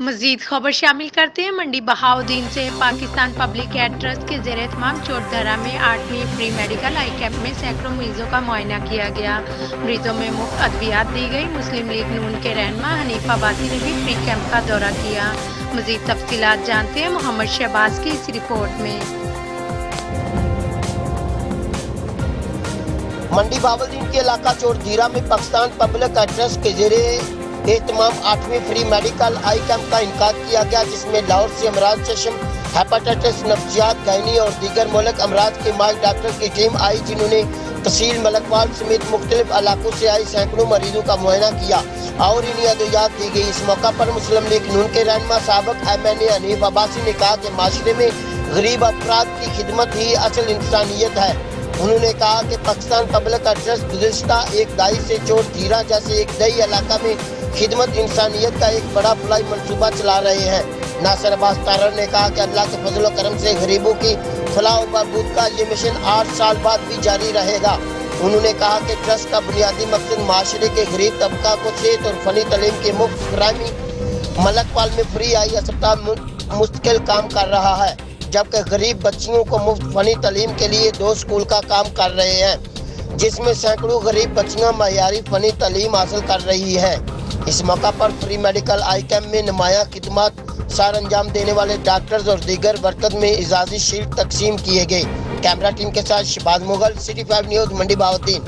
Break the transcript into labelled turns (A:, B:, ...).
A: मजीद खबर शामिल करते हैं। मंडी बहाउद्दीन से पाकिस्तान पब्लिक हेल्थ ट्रस्ट के ज़ेर एहतमाम चौधरा में 8वीं फ्री मेडिकल आई कैंप में सैकड़ों मरीजों का मुआयना किया गया। मरीजों में मुफ्त अद्वियात दी गई। मुस्लिम लीग नून के रहनुमा हनीफ अब्बासी ने भी फ्री कैंप का दौरा किया। मजीद तफसीलात जानते हैं मोहम्मद शहबाज की इस रिपोर्ट में।
B: मंडी बहाउद्दीन के इलाका चौधरा में पाकिस्तान पब्लिक हेल्थ ट्रस्ट के ज़ेरे एहतमाम 8वीं फ्री मेडिकल आई कैंप का इनकाद किया गया, जिसमें लाहौर से अमराज चश्म, हेपेटाइटिस, नफ्सियात, गायनी और दीगर मुल्क अमराज के माहिर डॉक्टर की टीम आई, जिन्होंने तहसील मलकवाल समेत मुख्तलिफ इलाकों से आई सैकड़ों मरीजों का मुआयना किया और इन्हें अद्वियात दी गई। इस मौका पर मुस्लिम लीग नून के रहनुमा साबिक MNA हनीफ अब्बासी ने कहा कि माशरे में गरीब अफराद की खिदमत ही असल इंसानियत है। उन्होंने कहा कि पाकिस्तान पब्लिक हेल्थ ट्रस्ट गुज़िश्ता एक दहाई से चौधरा जैसे एक दही इलाका में खिदमत इंसानियत का एक बड़ा फलाई मंसूबा चला रहे हैं। नासिर अब्बास तारर ने कहा कि अल्लाह के फजल व करम से गरीबों की फलाह व बहबूद का ये मिशन 8 साल बाद भी जारी रहेगा। उन्होंने कहा कि ट्रस्ट का बुनियादी मकसद माशरे के गरीब तबका को सेहत और फनी तालीम के मुफ्त फराहमी, मलकपाल में फ्री आई अस्पताल मुस्तकिल काम कर रहा है, जबकि गरीब बच्चियों को मुफ्त फनी तालीम के लिए 2 स्कूल का काम कर रहे हैं, जिसमें सैकड़ों गरीब बच्चियां मयारी फनी तालीम हासिल कर रही हैं। इस मौका पर फ्री मेडिकल आई कैंप में नुमाया खिदमत सार अंजाम देने वाले डॉक्टर्स और दीगर बरकत में इजाज़ी शील्ड तकसीम किए गए। कैमरा टीम के साथ शहबाज मुगल, सिटी 5 न्यूज़, मंडी बहाउद्दीन।